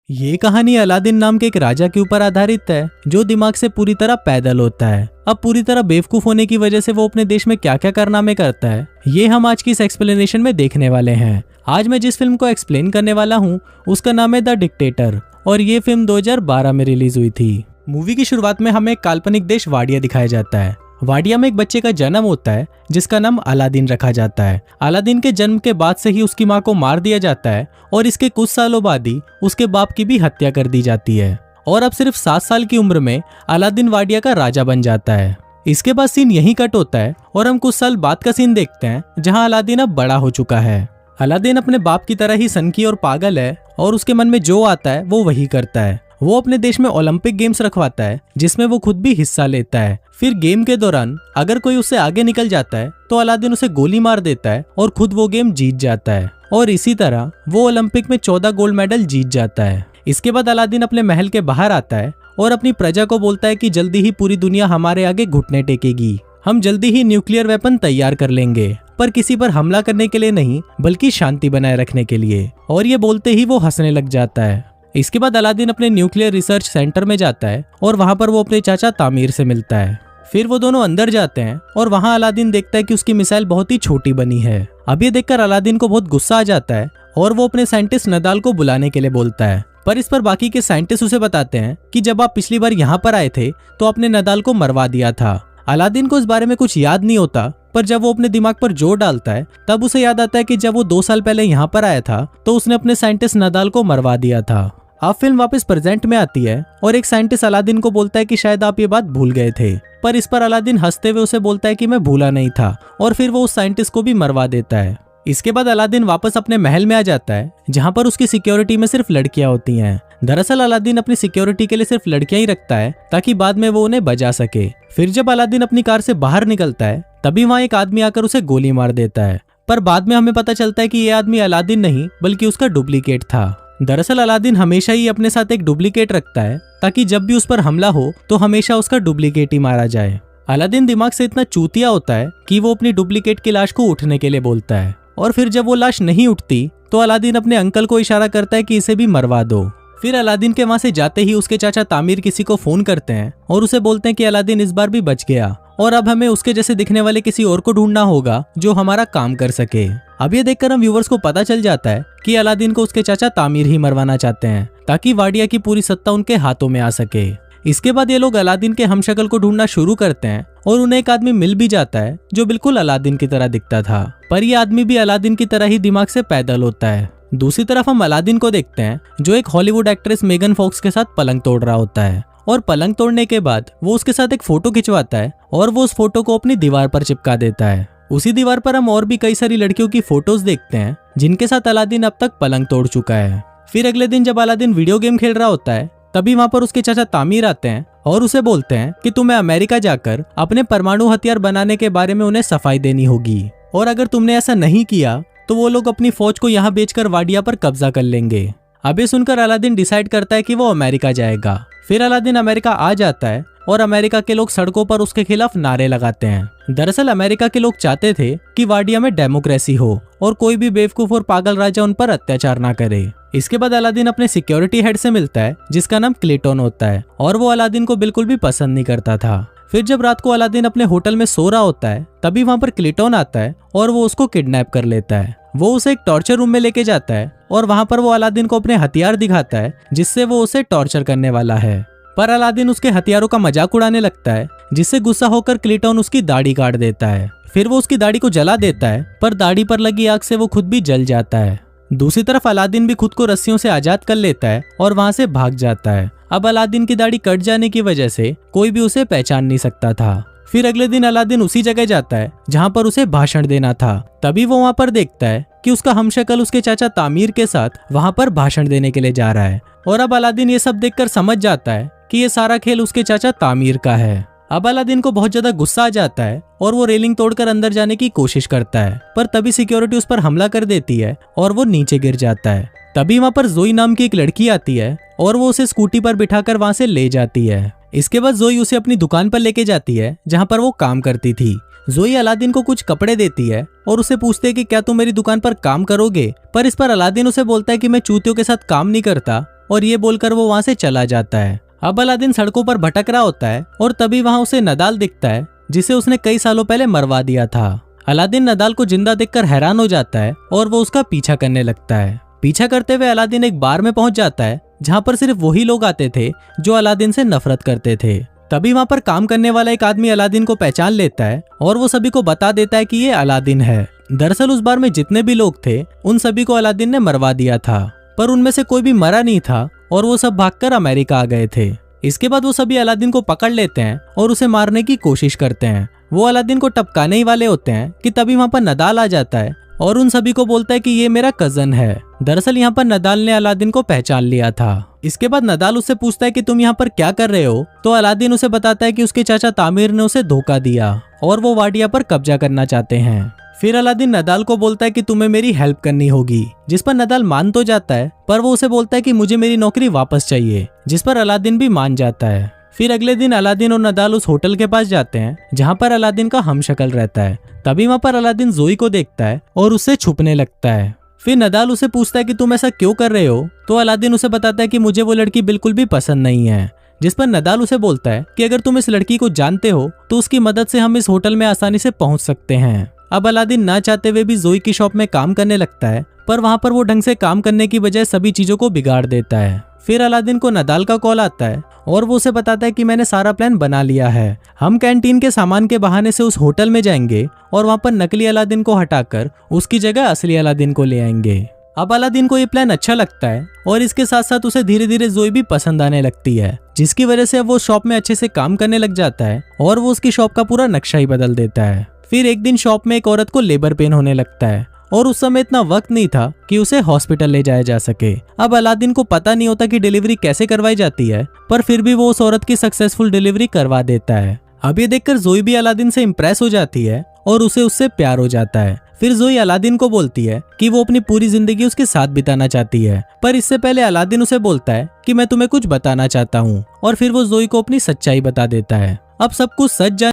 ये कहानी अलादीन नाम के एक राजा के ऊपर आधारित है जो दिमाग से पूरी तरह पैदल होता है। अब पूरी तरह बेवकूफ होने की वजह से वो अपने देश में क्या क्या कारनामे करता है, ये हम आज की इस एक्सप्लेनेशन में देखने वाले हैं। आज मैं जिस फिल्म को एक्सप्लेन करने वाला हूँ उसका नाम है द डिक्टेटर और ये फिल्म 2012 में रिलीज हुई थी। मूवी की शुरुआत में हमें एक काल्पनिक देश वाडिया दिखाया जाता है। वाडिया में एक बच्चे का जन्म होता है जिसका नाम अलादीन रखा जाता है। अलादीन के जन्म के बाद से ही उसकी मां को मार दिया जाता है और इसके कुछ सालों बाद ही उसके बाप की भी हत्या कर दी जाती है और अब सिर्फ 7 साल की उम्र में अलादीन वाडिया का राजा बन जाता है। इसके बाद सीन यहीं कट होता है और हम कुछ साल बाद का सीन देखते हैं जहाँ अलादीन अब बड़ा हो चुका है। अलादीन अपने बाप की तरह ही सनकी और पागल है और उसके मन में जो आता है वो वही करता है। वो अपने देश में ओलंपिक गेम्स रखवाता है जिसमें वो खुद भी हिस्सा लेता है। फिर गेम के दौरान अगर कोई उससे आगे निकल जाता है तो अलादीन उसे गोली मार देता है और खुद वो गेम जीत जाता है और इसी तरह वो ओलंपिक में 14 गोल्ड मेडल जीत जाता है। इसके बाद अलादीन अपने महल के बाहर आता है और अपनी प्रजा को बोलता है कि जल्दी ही पूरी दुनिया हमारे आगे घुटने टेकेगी। हम जल्दी ही न्यूक्लियर वेपन तैयार कर लेंगे, पर किसी पर हमला करने के लिए नहीं बल्कि शांति बनाए रखने के लिए। और ये बोलते ही वो हंसने लग जाता है। इसके बाद अलादीन अपने न्यूक्लियर रिसर्च सेंटर में जाता है और वहां पर वो अपने चाचा तामीर से मिलता है। फिर वो दोनों अंदर जाते हैं और वहां अलादीन देखता है कि उसकी मिसाइल बहुत ही छोटी बनी है। अब ये देखकर अलादीन को बहुत गुस्सा आ जाता है और वो अपने साइंटिस्ट नदाल को बुलाने के लिए बोलता है। पर इस पर बाकी के साइंटिस्ट उसे बताते हैं कि जब आप पिछली बार यहाँ पर आए थे तो आपने नदाल को मरवा दिया था। अलादीन को इस बारे में कुछ याद नहीं होता, पर जब वो अपने दिमाग पर जोर डालता है तब उसे याद आता है कि जब वो 2 साल पहले यहाँ पर आया था तो उसने अपने साइंटिस्ट नदाल को मरवा दिया था। अब फिल्म वापस प्रेजेंट में आती है और एक साइंटिस्ट अलादीन को बोलता है कि शायद आप ये बात भूल गए थे, पर इस पर अलादीन हंसते हुए उसे बोलता है कि मैं भूला नहीं था और फिर वो उस साइंटिस्ट को भी मरवा देता है। इसके बाद अलादीन वापस अपने महल में आ जाता है जहाँ पर उसकी सिक्योरिटी में सिर्फ लड़कियां होती हैं। दरअसल अलादीन अपनी सिक्योरिटी के लिए सिर्फ लड़कियां ही रखता है ताकि बाद में वो उन्हें बचा सके। फिर जब अलादीन अपनी कार से बाहर निकलता है तभी वहाँ एक आदमी आकर उसे गोली मार देता है, पर बाद में हमें पता चलता है कि ये आदमी अलादीन नहीं बल्कि उसका डुप्लीकेट था। दरअसल अलादीन हमेशा ही अपने साथ एक डुप्लीकेट रखता है ताकि जब भी उस पर हमला हो तो हमेशा उसका डुप्लीकेट ही मारा जाए। अलादीन दिमाग से इतना चूतिया होता है कि वो अपनी डुप्लीकेट की लाश को उठने के लिए बोलता है और फिर जब वो लाश नहीं उठती तो अलादीन अपने अंकल को इशारा करता है कि इसे भी मरवा दो। फिर अलादीन के वहां से जाते ही उसके चाचा तामीर किसी को फोन करते हैं और उसे बोलते हैं कि अलादीन इस बार भी बच गया और अब हमें उसके जैसे दिखने वाले किसी और को ढूंढना होगा जो हमारा काम कर सके। अब ये देखकर हम व्यूवर्स को पता चल जाता है कि अलादीन को उसके चाचा तामीर ही मरवाना चाहते हैं ताकि वाडिया की पूरी सत्ता उनके हाथों में आ सके। इसके बाद ये लोग अलादीन के हमशक्ल को ढूंढना शुरू करते हैं और उन्हें एक आदमी मिल भी जाता है जो बिल्कुल अलादीन की तरह दिखता था, पर यह आदमी भी अलादीन की तरह ही दिमाग से पैदल होता है। दूसरी तरफ हम अलादीन को देखते हैं जो एक हॉलीवुड एक्ट्रेस मेगन फॉक्स के साथ पलंग तोड़ रहा होता है और पलंग तोड़ने के बाद वो उसके साथ एक फोटो खिंचवाता है और वो उस फोटो को अपनी दीवार पर चिपका देता है। उसी दीवार पर हम और भी कई सारी लड़कियों की फोटोज देखते हैं जिनके साथ अलादीन अब तक पलंग तोड़ चुका है। फिर अगले दिन जब अलादीन वीडियो गेम खेल रहा होता है तभी वहां पर उसके चाचा तामीर आते हैं और उसे बोलते हैं कि तुम्हें अमेरिका जाकर अपने परमाणु हथियार बनाने के बारे में उन्हें सफाई देनी होगी और अगर तुमने ऐसा नहीं किया तो वो लोग अपनी फौज को यहाँ बेचकर वाडिया पर कब्जा कर लेंगे। अब ये सुनकर अलादीन डिसाइड करता है कि वो अमेरिका जाएगा। फिर अलादीन अमेरिका आ जाता है और अमेरिका के लोग सड़कों पर उसके खिलाफ नारे लगाते हैं। दरअसल अमेरिका के लोग चाहते थे कि वाडिया में डेमोक्रेसी हो और कोई भी बेवकूफ और पागल राजा उन पर अत्याचार ना करे। इसके बाद अलादीन अपने सिक्योरिटी हेड से मिलता है जिसका नाम क्लेटन होता है और वो अलादीन को बिल्कुल भी पसंद नहीं करता था। फिर जब रात को अलादीन अपने होटल में सो रहा होता है तभी वहां पर क्लेटन आता है और वो उसको किडनैप कर लेता है। वो उसे एक टॉर्चर रूम में लेके जाता है और वहां पर वो अलादीन को अपने हथियार दिखाता है जिससे वो उसे टॉर्चर करने वाला है, पर अलादीन उसके हथियारों का मजाक उड़ाने लगता है जिससे गुस्सा होकर क्लेटन उसकी दाढ़ी काट देता है। फिर वो उसकी दाढ़ी को जला देता है पर दाढ़ी पर लगी आग से वो खुद भी जल जाता है। दूसरी तरफ अलादीन भी खुद को रस्सियों से आजाद कर लेता है और वहां से भाग जाता है। अब अलादीन की दाढ़ी कट जाने की वजह से कोई भी उसे पहचान नहीं सकता था। फिर अगले दिन अलादीन उसी जगह जाता है जहां पर उसे भाषण देना था। तभी वो वहां पर देखता है कि उसका हमशक्ल उसके चाचा तामीर के साथ वहां पर भाषण देने के लिए जा रहा है और अब अलादीन ये सब देखकर समझ जाता है कि ये सारा खेल उसके चाचा तामीर का है। अब अलादीन को बहुत ज्यादा गुस्सा आ जाता है और वो रेलिंग तोड़कर अंदर जाने की कोशिश करता है, पर तभी सिक्योरिटी उस पर हमला कर देती है और वो नीचे गिर जाता है। तभी वहां पर जोई नाम की एक लड़की आती है और वो उसे स्कूटी पर बिठाकर वहां से ले जाती है। इसके बाद जोई उसे अपनी दुकान पर लेके जाती है जहां पर वो काम करती थी। जोई अलादीन को कुछ कपड़े देती है और उसे पूछते है कि क्या तुम मेरी दुकान पर काम करोगे, पर इस पर अलादीन उसे बोलता है कि मैं चूतियों के साथ काम नहीं करता और ये बोलकर वो वहाँ से चला जाता है। अब अलादीन सड़कों पर भटक रहा होता है और तभी वहाँ उसे नदाल दिखता है, जिसे उसने कई सालों पहले मरवा दिया था। अलादीन नदाल को जिंदा देखकर हैरान हो जाता है और वो उसका पीछा करने लगता है। पीछा करते हुए अलादीन एक बार में पहुंच जाता है जहाँ पर सिर्फ वही लोग आते थे जो अलादीन से नफरत करते थे। तभी वहाँ पर काम करने वाला एक आदमी अलादीन को पहचान लेता है और वो सभी को बता देता है कि ये अलादीन है। दरअसल उस बार में जितने भी लोग थे उन सभी को अलादीन ने मरवा दिया था, पर उनमें से कोई भी मरा नहीं था और वो सब भागकर अमेरिका आ गए थे। इसके बाद वो सभी अलादीन को पकड़ लेते हैं और उसे मारने की कोशिश करते हैं। वो अलादीन को टपकाने ही वाले होते हैं कि तभी वहाँ पर नदाल आ जाता है और उन सभी को बोलता है कि ये मेरा कजन है। दरअसल यहाँ पर नदाल ने अलादीन को पहचान लिया था। इसके बाद नदाल उससे पूछता है कि तुम यहाँ पर क्या कर रहे हो, तो अलादीन उसे बताता है कि उसके चाचा तामिर ने उसे धोखा दिया और वो वाडिया पर कब्जा करना चाहते हैं। फिर अलादीन नदाल को बोलता है कि तुम्हें मेरी हेल्प करनी होगी, जिस पर नदाल मान तो जाता है, पर वो उसे बोलता है कि मुझे मेरी नौकरी वापस चाहिए, जिस पर अलादीन भी मान जाता है। फिर अगले दिन अलादीन और नदाल उस होटल के पास जाते हैं जहाँ पर अलादीन का हमशक्ल रहता है। तभी वहाँ पर अलादीन जोई को देखता है और उससे छुपने लगता है। फिर नदाल उसे पूछता है कि तुम ऐसा क्यों कर रहे हो, तो अलादीन उसे बताता है कि मुझे वो लड़की बिल्कुल भी पसंद नहीं है, जिस पर नदाल उसे बोलता है कि अगर तुम इस लड़की को जानते हो तो उसकी मदद से हम इस होटल में आसानी से पहुंच सकते हैं। अब अलादीन ना चाहते हुए भी जोई की शॉप में काम करने लगता है, पर वहाँ पर वो ढंग से काम करने की बजाय सभी चीजों को बिगाड़ देता है। फिर अलादीन को नदाल का कॉल आता है और वो उसे बताता है कि मैंने सारा प्लान बना लिया है। हम कैंटीन के सामान के बहाने से उस होटल में जाएंगे और वहाँ पर नकली अलादीन को हटाकर उसकी जगह असली अलादीन को ले आएंगे। अब अलादीन को ये प्लान अच्छा लगता है और इसके साथ साथ उसे धीरे धीरे जोई भी पसंद आने लगती है, जिसकी वजह से अब वो शॉप में अच्छे से काम करने लग जाता है और वो उसकी शॉप का पूरा नक्शा ही बदल देता है। फिर एक दिन शॉप में एक औरत को लेबर पेन होने लगता है और उस समय इतना वक्त नहीं था कि उसे हॉस्पिटल ले जाया जा सके। अब अलादीन को पता नहीं होता कि डिलीवरी कैसे करवाई जाती है, पर फिर भी वो उस औरत की सक्सेसफुल डिलीवरी करवा देता है। अब ये देखकर जोई भी अलादीन से इम्प्रेस हो जाती है और उसे उससे प्यार हो जाता है। फिर जोई अलादीन को बोलती है कि वो अपनी पूरी जिंदगी उसके साथ बिताना चाहती है, पर इससे पहले अलादीन उसे बोलता है कि मैं तुम्हें कुछ बताना चाहता हूँ, और फिर वो जोई को अपनी सच्चाई बता देता है। अब सब कुछ सच